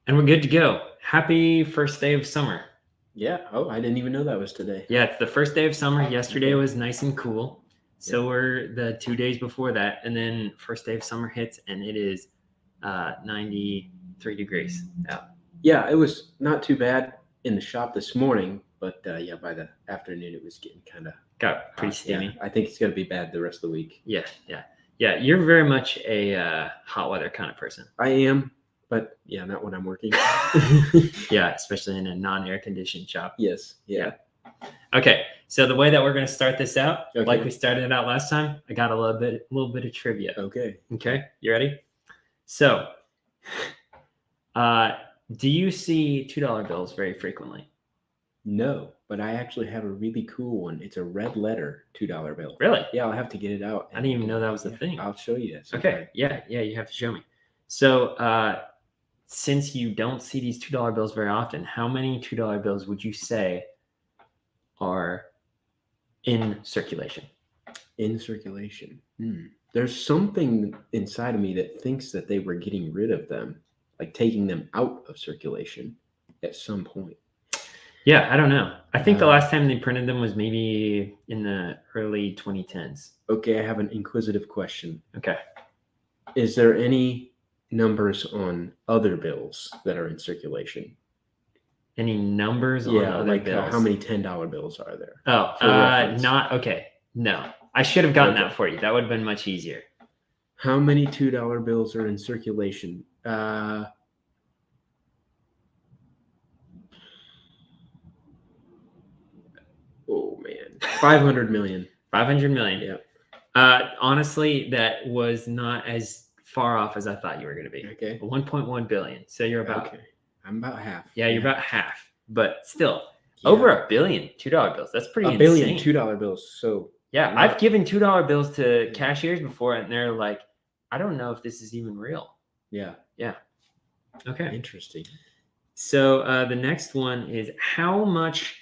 And we're good to go. Happy first day of summer. Yeah. Oh, I didn't even know that was today. Yeah, it's the first day of summer. Yesterday was nice and cool. So we're the 2 days before that. And then first day of summer hits and it is 93 degrees out. Yeah, it was not too bad in the shop this morning, but yeah, by the afternoon it was getting kind of got pretty steamy. Yeah, I think it's going to be bad the rest of the week. Yeah. You're very much a hot weather kind of person. I am, but yeah, not when I'm working. Yeah, especially in a non-air conditioned shop. Yes. Yeah. Okay, so the way that we're going to start this out, like we started it out last time, I got a little bit of trivia. Okay. You ready? So, do you see $2 bills very frequently? No, but I actually have a really cool one. It's a red letter $2 bill. Really? Yeah, I'll have to get it out. I didn't even know that was a thing. I'll show you that. Okay. Yeah, you have to show me. So, since you don't see these $2 bills very often, how many $2 bills would you say are in circulation? In circulation. There's something inside of me that thinks that they were getting rid of them, like taking them out of circulation at some point. Yeah, I don't know. I think the last time they printed them was maybe in the early 2010s. Okay, I have an inquisitive question. Okay. Is there any numbers on other bills that are in circulation? Any numbers on other bills? How many $10 bills are there? Oh, not okay. No, I should have gotten that for you. That would have been much easier. How many $2 bills are in circulation? Oh man, 500 million. 500 million. Yeah. Honestly, that was not as far off as I thought you were going to be. Okay. 1.1 billion. So you're about. Okay. I'm about half. Yeah, you're about half, but still over $1 billion $2 bills. That's pretty insane. $1 billion $2 bills. So yeah, I've given $2 bills to cashiers before, and they're like, "I don't know if this is even real." Yeah. Okay. Interesting. So the next one is how much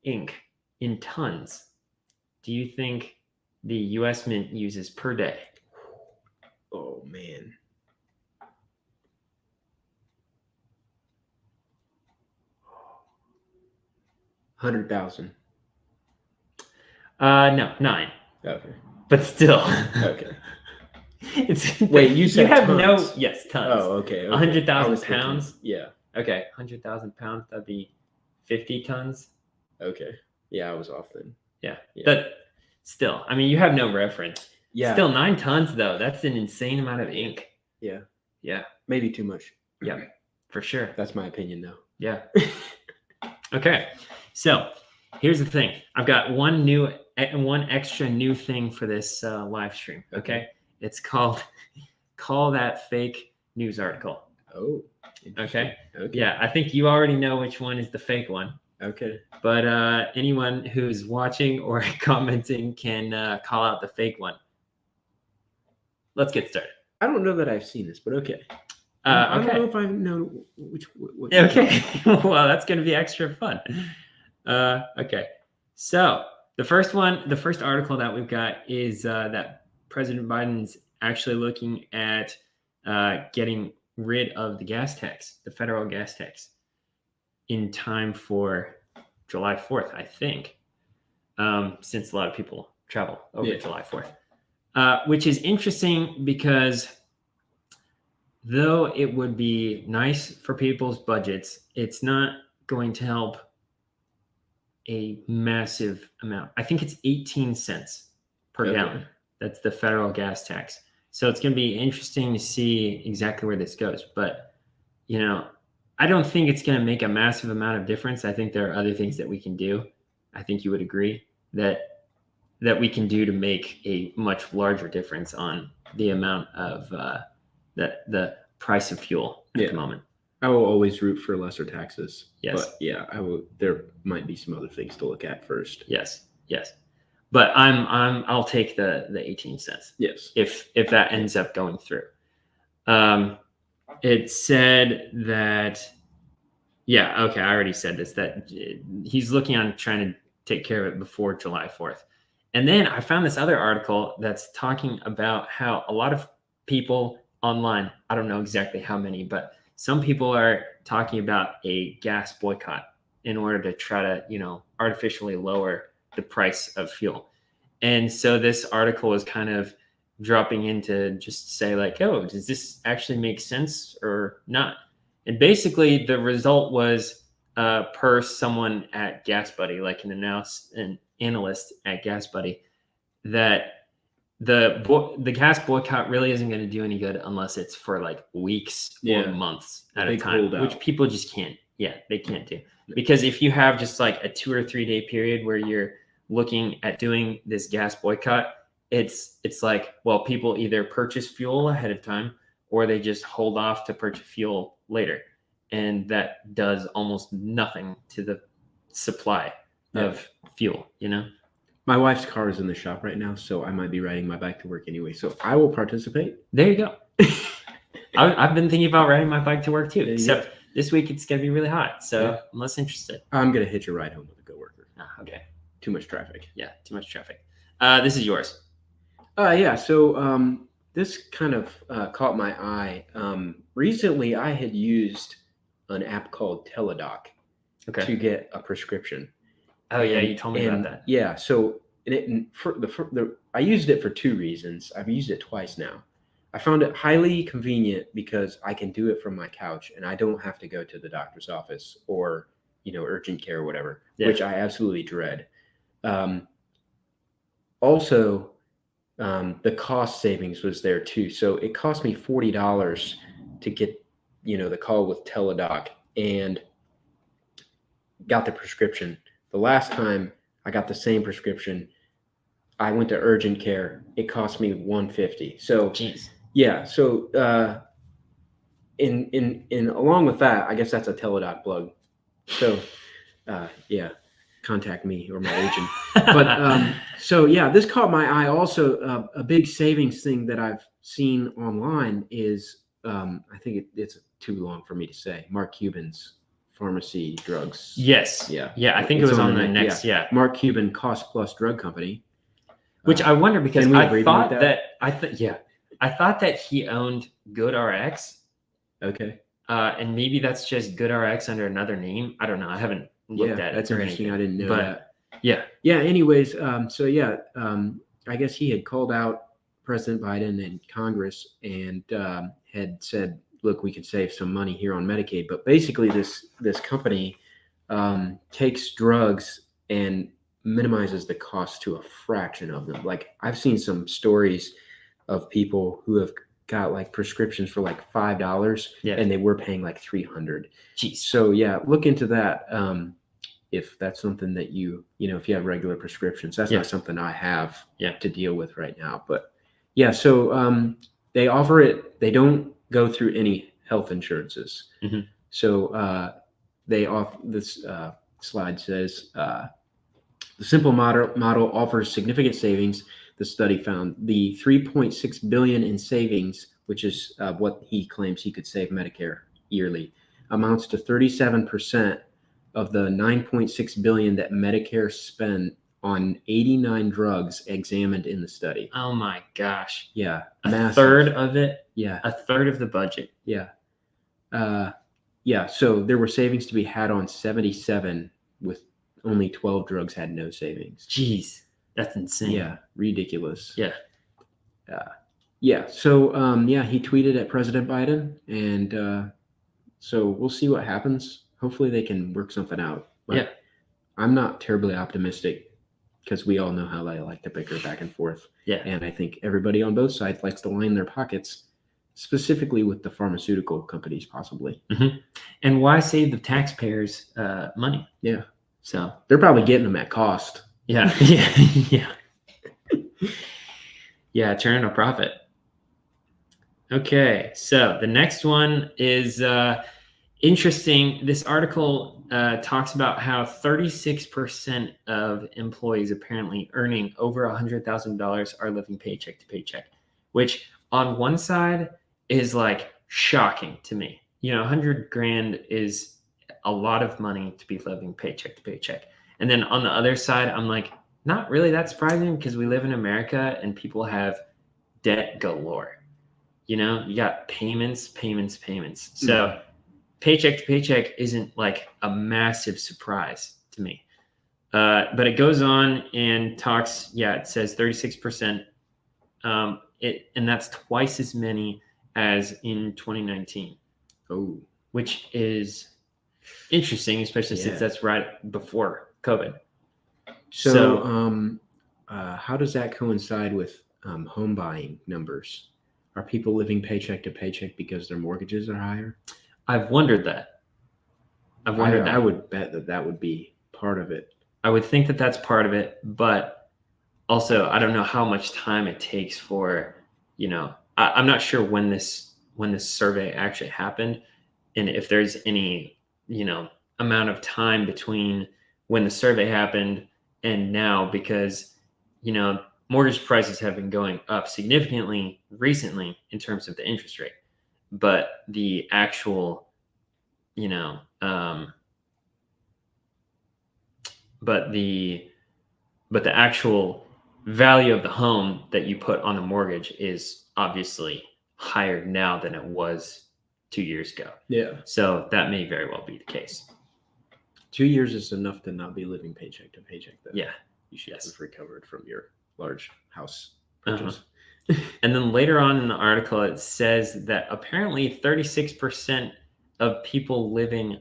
ink in tons do you think the U.S. Mint uses per day? Oh man. $100,000. No, 9. Okay. But still. Okay. Wait, you said have tons. Yes, tons. Oh, okay. 100,000 pounds. Yeah. Okay, 100,000 pounds. That'd be 50 tons. Okay. Yeah, I was off then. Yeah. But still, I mean, you have no reference. Yeah. Still 9 tons though. That's an insane amount of ink. Yeah. Yeah. Maybe too much. Yeah, for sure. That's my opinion though. Yeah. Okay. So here's the thing. I've got one extra new thing for this live stream. Okay. It's called Call That Fake News Article. Oh. Okay. Yeah. I think you already know which one is the fake one. Okay. But anyone who's watching or commenting can call out the fake one. Let's get started. I don't know that I've seen this, but okay. I don't know if I know which. Okay. Well, that's going to be extra fun. Okay. So the first article that we've got is that President Biden's actually looking at getting rid of the gas tax, the federal gas tax, in time for July 4th, I think, since a lot of people travel over July 4th, which is interesting because though it would be nice for people's budgets, it's not going to help a massive amount. I think it's 18 cents per gallon. That's the federal gas tax. So it's going to be interesting to see exactly where this goes. But, I don't think it's going to make a massive amount of difference. I think there are other things that we can do. I think you would agree that we can do to make a much larger difference on the amount of the price of fuel at the moment. I will always root for lesser taxes. Yes. But yeah, I will. There might be some other things to look at first. Yes. But I'll take the 18 cents. Yes. If that ends up going through. It said that, I already said this, that he's looking on trying to take care of it before July 4th. And then I found this other article that's talking about how a lot of people online, I don't know exactly how many, but some people are talking about a gas boycott in order to try to, you know, artificially lower the price of fuel. And so this article is kind of dropping into just say like, oh, does this actually make sense or not? And basically the result was per someone at Gas Buddy, like an analyst at Gas Buddy, that the gas boycott really isn't going to do any good unless it's for like weeks or months at a time, which people just can't. Yeah, they can't do, because if you have just like a 2 or 3 day period where you're looking at doing this gas boycott, it's like, well, people either purchase fuel ahead of time or they just hold off to purchase fuel later, and that does almost nothing to the supply of fuel, you know. My wife's car is in the shop right now, so I might be riding my bike to work anyway. So I will participate. There you go. I've been thinking about riding my bike to work too, except this week it's going to be really hot. So I'm less interested. I'm going to hitch a ride home with a coworker. Okay. Too much traffic. Yeah, too much traffic. This is yours. Yeah, so this kind of caught my eye. Recently, I had used an app called Teledoc to get a prescription. Oh yeah, you told me about that. Yeah, so I used it for 2 reasons. I've used it twice now. I found it highly convenient because I can do it from my couch and I don't have to go to the doctor's office or, you know, urgent care or whatever, which I absolutely dread. Also, the cost savings was there too. So it cost me $40 to get, you know, the call with Teledoc and got the prescription. The last time I got the same prescription, I went to urgent care. It cost me $150. So, yeah. So, in along with that, I guess that's a Teledoc plug. So, yeah, contact me or my agent. But so yeah, this caught my eye. Also, a big savings thing that I've seen online is I think it's too long for me to say. Mark Cuban's pharmacy drugs. Yes. Yeah. I think it was on the next. Yeah. Mark Cuban Cost Plus Drug Company. Which I wonder, because I thought that he owned GoodRx. Okay. And maybe that's just GoodRx under another name. I don't know. I haven't looked at it. That's interesting. I didn't know that. Yeah. Yeah. Anyways, I guess he had called out President Biden and Congress and had said, look, we could save some money here on Medicaid. But basically this company takes drugs and minimizes the cost to a fraction of them. Like, I've seen some stories of people who have got like prescriptions for like $5 and they were paying like $300. Jeez. So yeah, look into that. If that's something that you know, if you have regular prescriptions, that's not something I have to deal with right now. But yeah, so they offer it. They don't go through any health insurances. Mm-hmm. So they offer this slide says the simple model offers significant savings. The study found the $3.6 billion in savings, which is what he claims he could save Medicare yearly, amounts to 37% of the $9.6 billion that Medicare spent on 89 drugs examined in the study. Oh my gosh. Yeah. A third of it? Yeah. A third of the budget. Yeah. So there were savings to be had on 77, with only 12 drugs had no savings. Jeez. That's insane. Yeah. Ridiculous. Yeah. So, he tweeted at President Biden, and so we'll see what happens. Hopefully they can work something out. But I'm not terribly optimistic, because we all know how they like to bicker back and forth. Yeah. And I think everybody on both sides likes to line their pockets, specifically with the pharmaceutical companies, possibly. Mm-hmm. And why save the taxpayers money? Yeah. So they're probably getting them at cost. Yeah. Yeah, turning a profit. Okay, so the next one is interesting. This article talks about how 36% of employees apparently earning over $100,000 are living paycheck to paycheck, which on one side is like shocking to me. You know, 100 grand is a lot of money to be living paycheck to paycheck. And then on the other side, I'm like, not really that surprising, because we live in America and people have debt galore. You know, you got payments. So paycheck to paycheck isn't like a massive surprise to me. But it goes on and talks, it says 36%. And that's twice as many as in 2019. Oh, which is interesting, especially since that's right before COVID. So, how does that coincide with home buying numbers? Are people living paycheck to paycheck because their mortgages are higher? I've wondered that. I would bet that would be part of it. I would think that that's part of it, but also I don't know how much time it takes for, I'm not sure when this survey actually happened, and if there's any, amount of time between when the survey happened and now, because, mortgage prices have been going up significantly recently in terms of the interest rate, but the actual, but the actual value of the home that you put on the mortgage is obviously higher now than it was 2 years ago. Yeah. So that may very well be the case. 2 years is enough to not be living paycheck to paycheck, though. Yeah. You should have recovered from your large house purchase. And then later on in the article, it says that apparently 36% of people living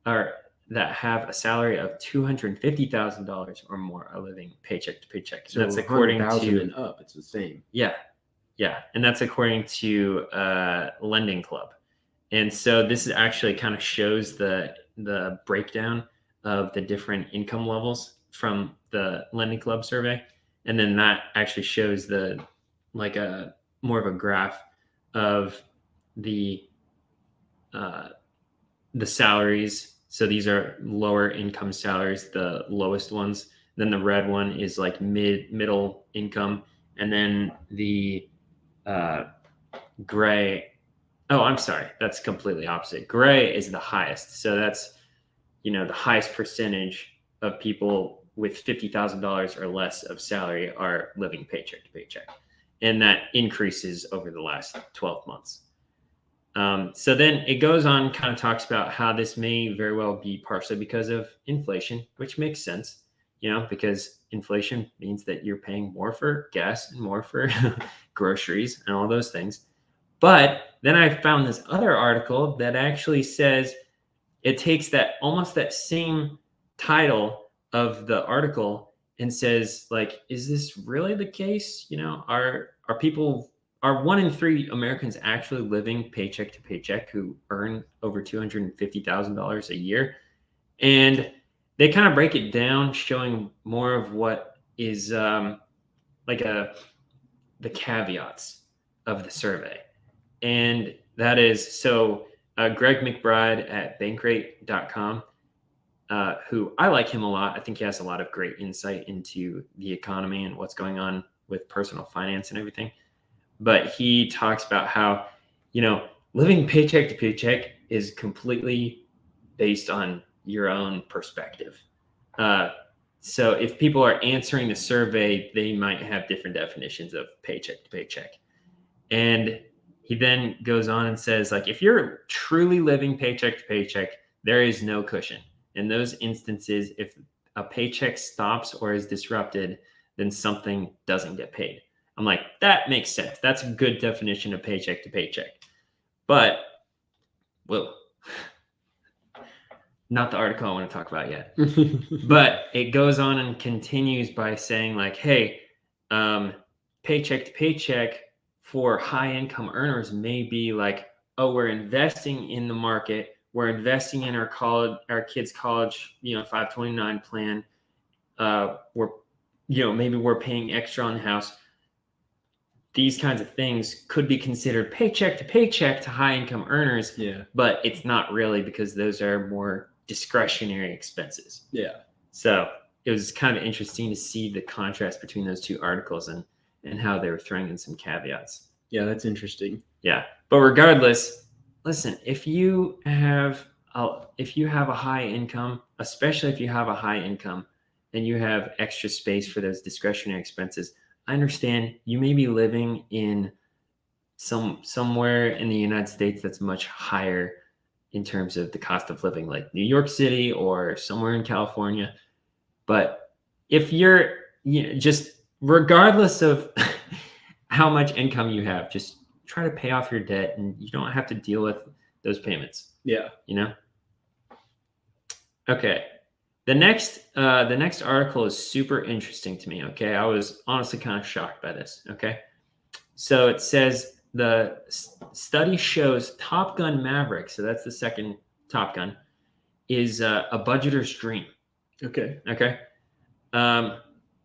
that have a salary of $250,000 or more are living paycheck to paycheck. So that's according to and up. It's the same. Yeah, and that's according to Lending Club. And so this actually kind of shows the breakdown of the different income levels from the Lending Club survey, and then that actually shows more of a graph of the salaries. So these are lower income salaries, the lowest ones. Then the red one is like middle income, and then the gray. Oh, I'm sorry, that's completely opposite. Gray is the highest. So that's the highest percentage of people with $50,000 or less of salary are living paycheck to paycheck, and that increases over the last 12 months. So then it goes on, kind of talks about how this may very well be partially because of inflation, which makes sense, because inflation means that you're paying more for gas and more for groceries and all those things. But then I found this other article that actually says it takes that same title of the article and says, like, is this really the case? Are 1 in 3 Americans actually living paycheck to paycheck who earn over $250,000 a year? And they kind of break it down, showing more of what is the caveats of the survey. And that is, so Greg McBride at Bankrate.com, who I like him a lot. I think he has a lot of great insight into the economy and what's going on with personal finance and everything. But he talks about how, living paycheck to paycheck is completely based on your own perspective. So if people are answering the survey, they might have different definitions of paycheck to paycheck. And he then goes on and says, like, if you're truly living paycheck to paycheck, there is no cushion. In those instances, if a paycheck stops or is disrupted, then something doesn't get paid. I'm like, that makes sense. That's a good definition of paycheck to paycheck. But, well, not the article I want to talk about yet. But it goes on and continues by saying, like, hey, paycheck to paycheck for high income earners may be like, oh, we're investing in the market. We're investing in our kids' college, 529 plan. Maybe we're paying extra on the house. These kinds of things could be considered paycheck to paycheck to high income earners. Yeah. But it's not really, because those are more discretionary expenses. Yeah. So it was kind of interesting to see the contrast between those two articles and how they were throwing in some caveats. Yeah, that's interesting. Yeah. But regardless, listen, if you have a high income, especially if you have a high income and you have extra space for those discretionary expenses, I understand you may be living in somewhere in the United States that's much higher in terms of the cost of living, like New York City or somewhere in California. But if you're just regardless of how much income you have, just try to pay off your debt, and you don't have to deal with those payments. Yeah. Okay. The next article is super interesting to me. Okay. I was honestly kind of shocked by this. Okay. So it says the study shows Top Gun Maverick, so that's the second Top Gun, is a budgeter's dream. Okay.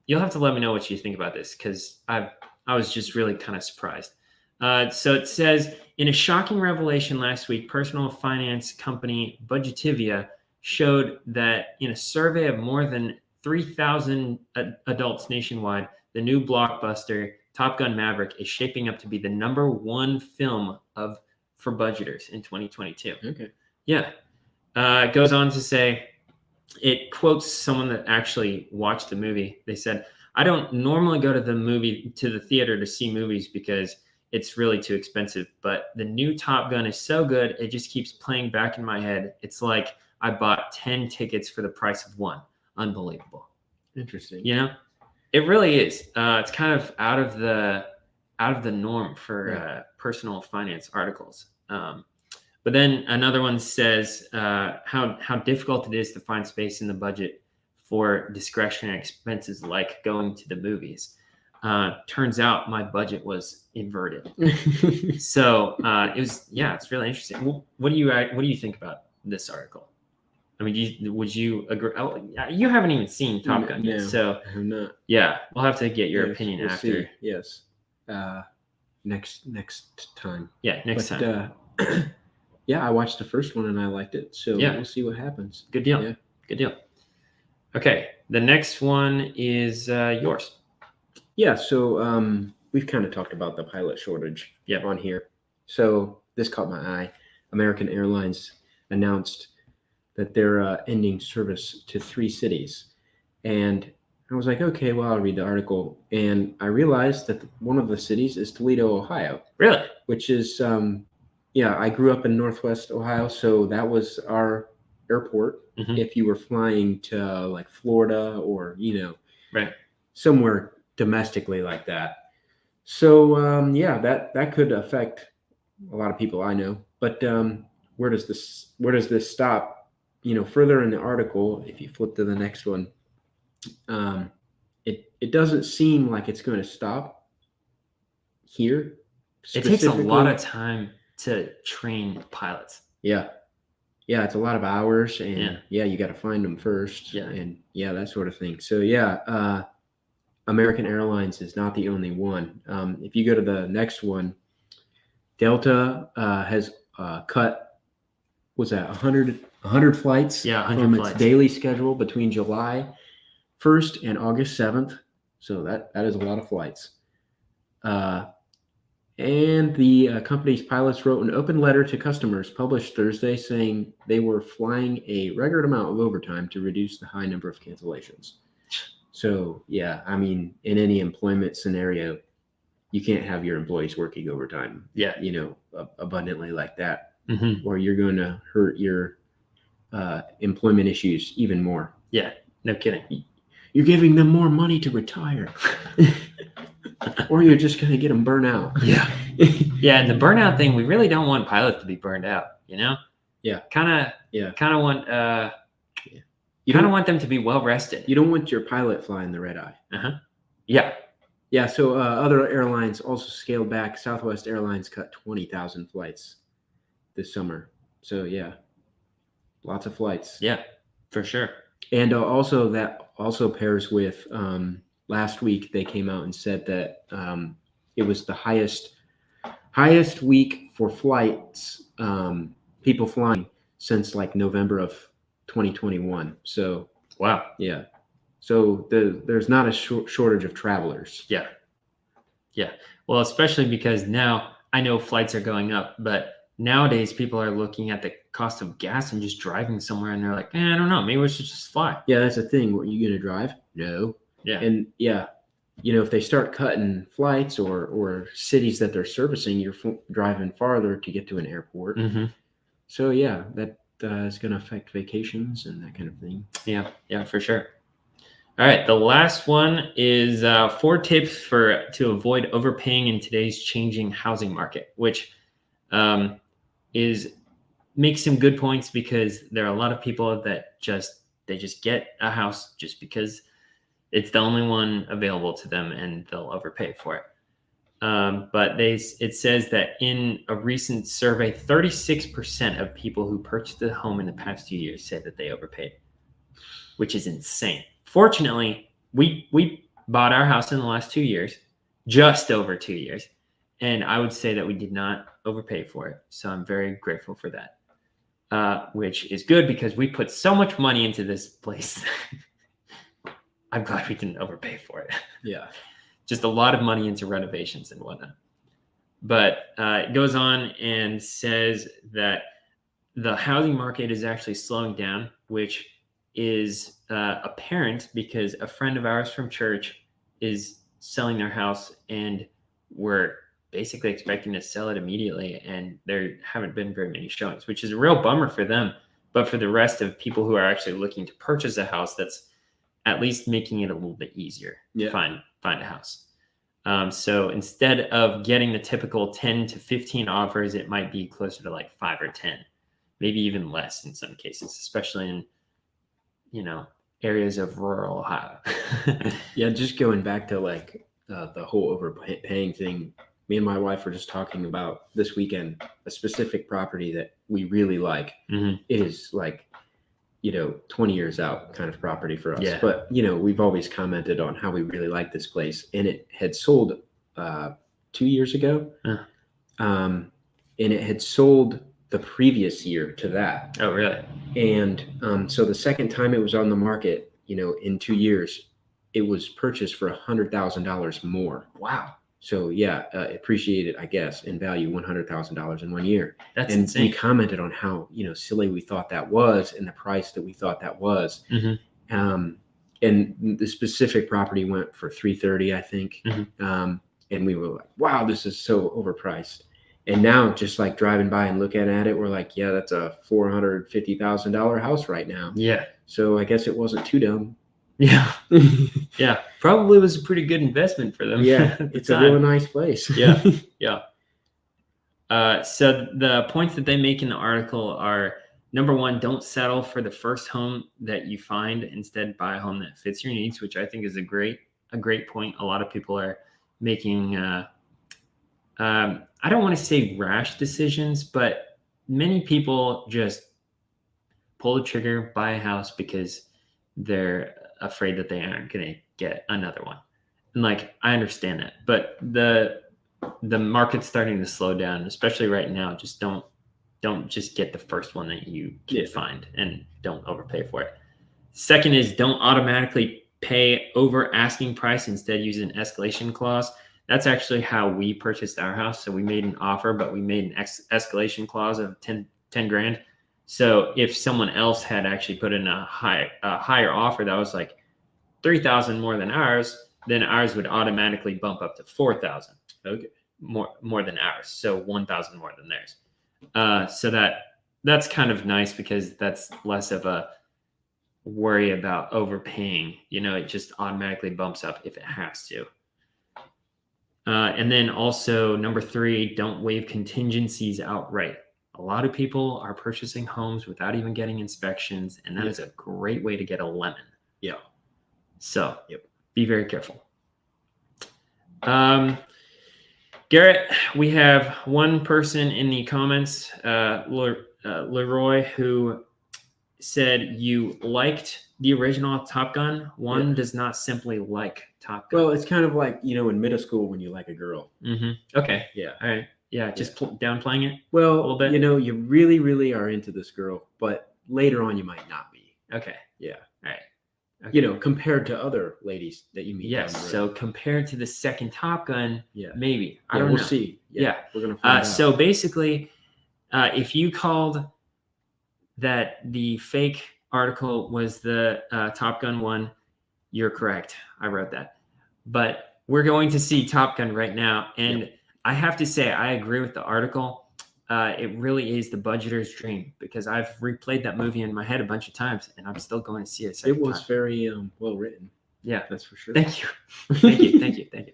You'll have to let me know what you think about this, because I was just really kind of surprised. So it says, in a shocking revelation last week, personal finance company Budgetivia showed that in a survey of more than 3,000 adults nationwide, the new blockbuster Top Gun Maverick is shaping up to be the #1 film for budgeters in 2022. Okay. Yeah. It goes on to say, it quotes someone that actually watched the movie. They said, "I don't normally go to the theater to see movies because it's really too expensive, but the new Top Gun is so good, it just keeps playing back in my head. It's like I bought 10 tickets for the price of one. Unbelievable." Interesting. It really is. It's kind of out of the norm for personal finance articles. But then another one says how difficult it is to find space in the budget for discretionary expenses like going to the movies. Turns out my budget was inverted. So it's really interesting. What do you think about this article? I mean, would you agree? Oh, you haven't even seen Top Gun yet, so I have not. Yeah, we'll have to get your opinion we'll after. See. Yes. Next time. Yeah, next time. Yeah, I watched the first one and I liked it. So we'll see what happens. Good deal. Yeah. Good deal. Okay, the next one is yours. Yeah, so we've kind of talked about the pilot shortage on here. So this caught my eye. American Airlines announced that they're ending service to 3 cities. And I was like, okay, well, I'll read the article. And I realized that one of the cities is Toledo, Ohio. Really? Which is, I grew up in Northwest Ohio, so that was our airport. Mm-hmm. If you were flying to like Florida or, somewhere domestically like that. So, that could affect a lot of people I know. But where does this stop? Further in the article, if you flip to the next one, it doesn't seem like it's going to stop here. It takes a lot of time to train pilots. Yeah, it's a lot of hours, and you got to find them first, and that sort of thing. So American Airlines is not the only one. If you go to the next one, Delta has cut. Was that 100 flights? Yeah, 100 from flights. Its daily schedule between July 1st and August 7th. So that is a lot of flights. And the company's pilots wrote an open letter to customers published Thursday saying they were flying a record amount of overtime to reduce the high number of cancellations. So, I mean, in any employment scenario, you can't have your employees working overtime, abundantly like that. Mm-hmm. Or you're going to hurt your employment issues even more. Yeah, no kidding. You're giving them more money to retire. Or you're just going to get them burnt out. Yeah. And the burnout thing, we really don't want pilots to be burned out, Yeah. Kind of want want them to be well rested. You don't want your pilot flying the red eye. Uh-huh. Yeah. Yeah, so other airlines also scaled back. Southwest Airlines cut 20,000 flights this summer. So lots of flights. Yeah, for sure. And also that also pairs with last week they came out and said that it was the highest week for flights, people flying since like November of 2021. So wow. Yeah. So there's not a shortage of travelers. Yeah. Well, especially because now I know flights are going up, but nowadays people are looking at the cost of gas and just driving somewhere, and they're like, I don't know, maybe we should just fly. Yeah, that's the thing. Were you going to drive? No. Yeah. And if they start cutting flights or cities that they're servicing, you're driving farther to get to an airport. Mm-hmm. So yeah, that is going to affect vacations and that kind of thing. Yeah, for sure. All right, the last one is 4 tips to avoid overpaying in today's changing housing market, which makes some good points, because there are a lot of people that just get a house just because it's the only one available to them, and they'll overpay for it. But it says that in a recent survey, 36% of people who purchased a home in the past 2 years said that they overpaid, which is insane. Fortunately, we bought our house in the last 2 years, just over 2 years, and I would say that we did not overpay for it. So I'm very grateful for that, which is good because we put so much money into this place. I'm glad we didn't overpay for it. Yeah. Just a lot of money into renovations and whatnot. But it goes on and says that the housing market is actually slowing down, which is apparent because a friend of ours from church is selling their house, and we're basically expecting to sell it immediately, and there haven't been very many showings, which is a real bummer for them. But for the rest of people who are actually looking to purchase a house, that's at least making it a little bit easier to find a house. So instead of getting the typical 10 to 15 offers, it might be closer to like 5 or 10, maybe even less in some cases, especially in, areas of rural Ohio. Yeah, just going back to like the whole overpaying thing. Me and my wife were just talking about this weekend a specific property that we really like. Mm-hmm. It is like 20 years out kind of property for us. Yeah. But, we've always commented on how we really like this place, and it had sold 2 years ago. And it had sold the previous year to that. Oh, really? And so the second time it was on the market, in 2 years, it was purchased for $100,000 more. Wow. So yeah, appreciated, I guess, in value, $100,000 in 1 year. That's and insane. We commented on how silly we thought that was, and the price that we thought that was. Mm-hmm. And the specific property went for $330,000, I think. Mm-hmm. And we were like, wow, this is so overpriced. And now, just like driving by and looking at it, we're like, yeah, that's a $450,000 house right now. Yeah. So I guess it wasn't too dumb. Yeah. Yeah. Probably was a pretty good investment for them. Yeah. It's a really nice place. Yeah. Yeah. So the points that they make in the article are, number one, don't settle for the first home that you find. Instead, buy a home that fits your needs, which I think is a great point. A lot of people are making, I don't want to say rash decisions, but many people just pull the trigger, buy a house because they're afraid that they aren't going to get another one. And I understand that, but the market's starting to slow down, especially right now. Just don't just get the first one that you can find, and don't overpay for it. Second is, don't automatically pay over asking price. Instead, use an escalation clause. That's actually how we purchased our house. So we made an offer, but we made an escalation clause of 10 grand. So if someone else had actually put in a higher offer that was like 3,000 more than ours, then ours would automatically bump up to 4,000. Okay, more than ours. So 1,000 more than theirs. So that's kind of nice, because that's less of a worry about overpaying. It just automatically bumps up if it has to. And then also, number 3, don't waive contingencies outright. A lot of people are purchasing homes without even getting inspections, and that is a great way to get a lemon. Yeah. So be very careful. Garrett, we have one person in the comments, Leroy, who said you liked the original Top Gun. One does not simply like Top Gun. Well, it's kind of like, in middle school when you like a girl. Mm-hmm. Okay. Yeah. All right. Yeah. Just downplaying it. Well, a little bit. You really, really are into this girl, but later on you might not be. Okay. Yeah. All right. Okay. Compared to other ladies that you meet. Yes. So compared to the second Top Gun, maybe. I don't know. We'll see. Yeah. We're going to find out. So basically, if you called that the fake article was the Top Gun one, you're correct. I wrote that. but we're going to see Top Gun right now. And I have to say, I agree with the article. It really is the budgeter's dream, because I've replayed that movie in my head a bunch of times, and I'm still going to see it a second It was time. very well written. Yeah, that's for sure. Thank you. Thank you. Thank you. Thank you.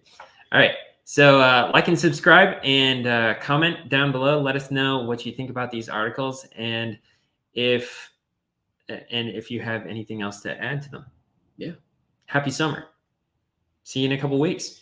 All right. So like and subscribe, and comment down below. Let us know what you think about these articles, and if you have anything else to add to them. Yeah. Happy summer. See you in a couple weeks.